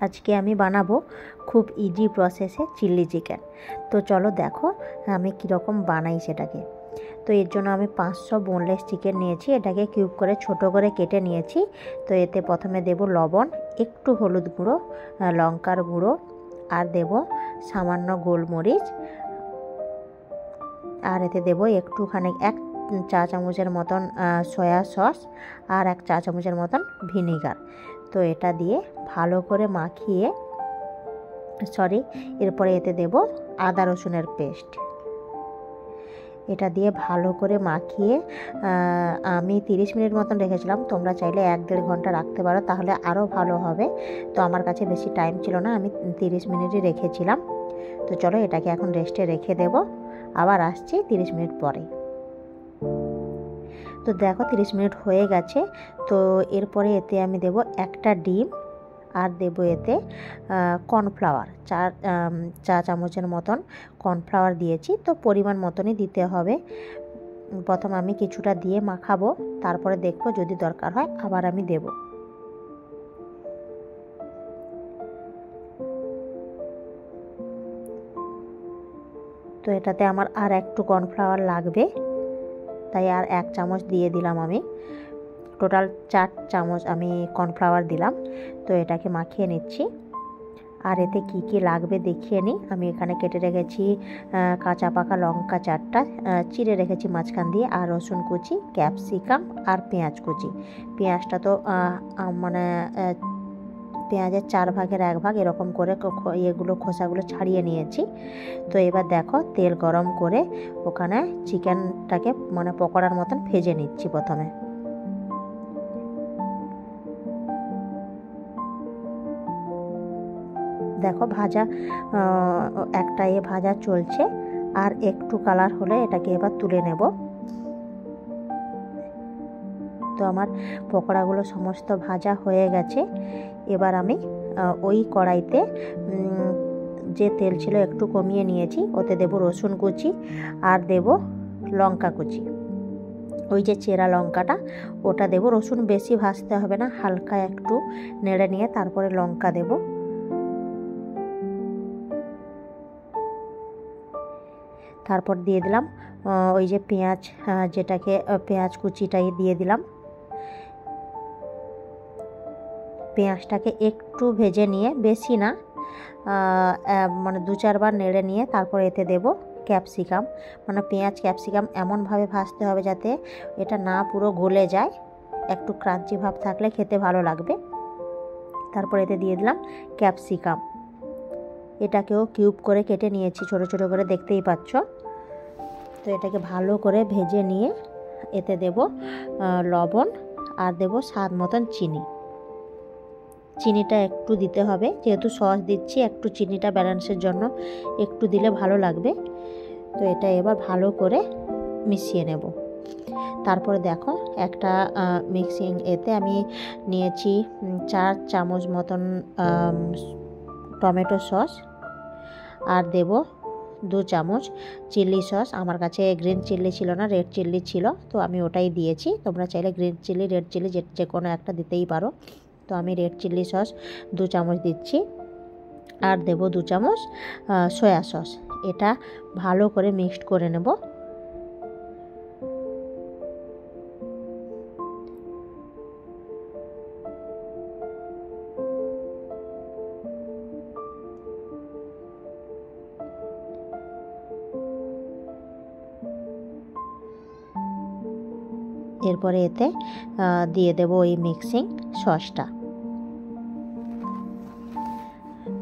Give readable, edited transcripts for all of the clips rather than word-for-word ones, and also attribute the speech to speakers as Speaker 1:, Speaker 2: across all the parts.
Speaker 1: আজকে আমি বানাবো খুব ইজি প্রসেসে চিলি চিকেন। তো চলো দেখো আমি কীরকম বানাই সেটাকে। তো এর জন্য আমি 500 বোনলেস চিকেন নিয়েছি, এটাকে কিউব করে ছোট করে কেটে নিয়েছি। তো এতে প্রথমে দেব লবণ, একটু হলুদ গুঁড়ো, লঙ্কার গুঁড়ো, আর দেব সামান্য গোলমরিচ, আর এতে দেব একটুখানি 1 চা চামচের মতন সয়া সস, আর 1 চা চামচের মতন ভিনিগার। তো এটা দিয়ে ভালো করে মাখিয়ে এরপরে এতে দেব আদা রসুনের পেস্ট। এটা দিয়ে ভালো করে মাখিয়ে আমি 30 মিনিট মতন রেখেছিলাম। তোমরা চাইলে 1-1.5 ঘন্টা রাখতে পারো, তাহলে আরও ভালো হবে। তো আমার কাছে বেশি টাইম ছিল না, আমি 30 মিনিটই রেখেছিলাম। তো চলো এটাকে এখন রেস্টে রেখে দেব, আবার আসছি 30 মিনিট পরে। তো দেখো 30 মিনিট হয়ে গেছে। তো এরপরে এতে আমি দেব একটা ডিম, আর দেব এতে কর্নফ্লাওয়ার, 4 চা চামচের মতন কর্নফ্লাওয়ার দিয়েছি। তো পরিমাণ মতনই দিতে হবে। প্রথম আমি কিছুটা দিয়ে মাখাবো, তারপরে দেখবো যদি দরকার হয় আবার আমি দেব। তো এটাতে আমার আর একটু কর্নফ্লাওয়ার লাগবে, তাই আর 1 চামচ দিয়ে দিলাম আমি। টোটাল 4 চামচ আমি কর্নফ্লাওয়ার দিলাম। তো এটাকে মাখিয়ে নিচ্ছি। আর এতে কি কি লাগবে দেখিয়ে নিই। আমি এখানে কেটে রেখেছি কাঁচা পাকা লঙ্কা 4টা, চিড়ে রেখেছি মাঝখান দিয়ে, আর রসুন কুচি, ক্যাপসিকাম, আর পেঁয়াজ কুচি। পেঁয়াজটা তো মানে পেঁয়াজের 4 ভাগের 1 ভাগ এরকম করে এগুলো খোসাগুলো ছাড়িয়ে নিয়েছি। তো এবার দেখো তেল গরম করে ওখানে চিকেনটাকে মানে পকোড়ার মতন ভেজে নিচ্ছি প্রথমে। দেখো ভাজা একটা ভাজা চলছে, আর একটু কালার হলে এটাকে এবার তুলে নেব। তো আমার পকোড়াগুলো সমস্ত ভাজা হয়ে গেছে। এবার আমি ওই কড়াইতে যে তেল ছিল একটু কমিয়ে নিয়েছি, ওতে দেব রসুন কুচি, আর দেব লঙ্কা কুচি। ওই যে চেরা লঙ্কাটা ওটা দেব। রসুন বেশি ভাজতে হবে না, হালকা একটু নেড়ে নিয়ে তারপরে লঙ্কা দেব। তারপর দিয়ে দিলাম ওই যে পেঁয়াজ, যেটাকে পেঁয়াজ কুচিটাই দিয়ে দিলাম। পেঁয়াজটাকে একটু ভেজে নিয়ে, বেশি না, মানে 2-4 বার নেড়ে নিয়ে তারপর এতে দেব ক্যাপসিকাম। মানে পেঁয়াজ ক্যাপসিকাম এমনভাবে ভাজতে হবে যাতে এটা না পুরো গলে যায়, একটু ক্রাঞ্চি ভাব থাকলে খেতে ভালো লাগবে। তারপর এতে দিয়ে দিলাম ক্যাপসিকাম। এটাকেও কিউব করে কেটে নিয়েছি, ছোট ছোট করে, দেখতেই পাচ্ছ। তো এটাকে ভালো করে ভেজে নিয়ে এতে দেব লবণ, আর দেব স্বাদ মতন চিনি। চিনিটা একটু দিতে হবে, যেহেতু সস দিচ্ছি, একটু চিনিটা ব্যালেন্সের জন্য একটু দিলে ভালো লাগবে। তো এটা এবার ভালো করে মিশিয়ে নেব। তারপরে দেখো একটা মিক্সিং এতে আমি নিয়েছি 4 চামচ মতন টমেটো সস, আর দেব 2 চামচ চিলি সস। আমার কাছে গ্রিন চিলি ছিল না, রেড চিলি ছিল, তো আমি ওটাই দিয়েছি। তোমরা চাইলে গ্রিন চিলি, রেড চিলি যে কোনো একটা দিতেই পারো। তো আমি রেড চিলি সস 2 চামচ দিচ্ছি, আর দেব 2 চামচ সয়া সস। এটা ভালো করে মিক্সড করে নেব। এরপরে এতে দিয়ে দেব ওই মিক্সিং সসটা।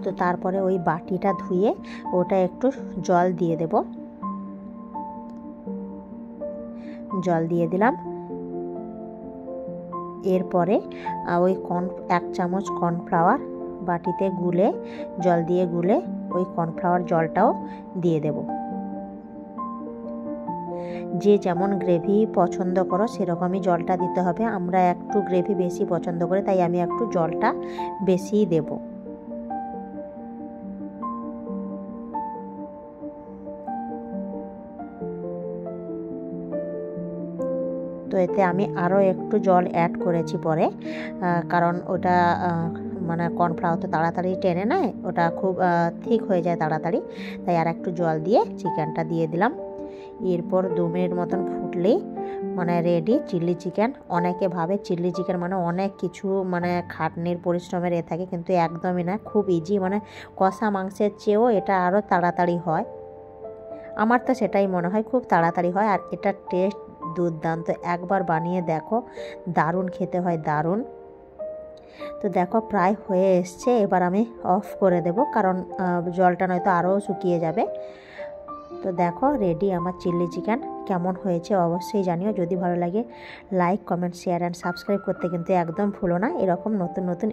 Speaker 1: তো তারপরে ওই বাটিটা ধুয়ে ওটা একটু জল দিয়ে দেব। জল দিয়ে দিলাম। এরপরে ওই 1 চামচ কর্নফ্লাওয়ার বাটিতে গুলে, জল দিয়ে গুলে ওই কর্নফ্লাওয়ার জলটাও দিয়ে দেব। যে যেমন গ্রেভি পছন্দ করো সেরকমই জলটা দিতে হবে। আমরা একটু গ্রেভি বেশি পছন্দ করি, তাই আমি একটু জলটা বেশিই দেব। তো এতে আমি আরও একটু জল অ্যাড করেছি পরে, কারণ ওটা মানে কর্নফ্লাওয়ার তো তাড়াতাড়ি টেনে নেয়, ওটা খুব ঠিক হয়ে যায় তাড়াতাড়ি, তাই আর একটু জল দিয়ে চিকেনটা দিয়ে দিলাম। এরপর 2 মিনিট মতন ফুটলেই মানে রেডি চিলি চিকেন। অনেকে ভাবে চিলি চিকেন মানে অনেক কিছু মানে খাটনির পরিশ্রমের থাকে, কিন্তু একদমই না, খুব ইজি, মানে কষা মাংসের চেয়েও এটা আরও তাড়াতাড়ি হয়। আমার তো সেটাই মনে হয়, খুব তাড়াতাড়ি হয়। আর এটার টেস্ট দুর্দান্ত, একবার বানিয়ে দেখো, দারুণ খেতে হয়, দারুণ। তো দেখো প্রায় হয়ে এসছে, এবার আমি অফ করে দেব, কারণ জলটা নয়তো আরও শুকিয়ে যাবে। তো দেখো রেডি আমার চিলি চিকেন। কেমন হয়েছে অবশ্যই জানিও। যদি ভালো লাগে like, comment, share and subscribe করতে কিন্তু একদম ভুলো না। এরকম নতুন নতুন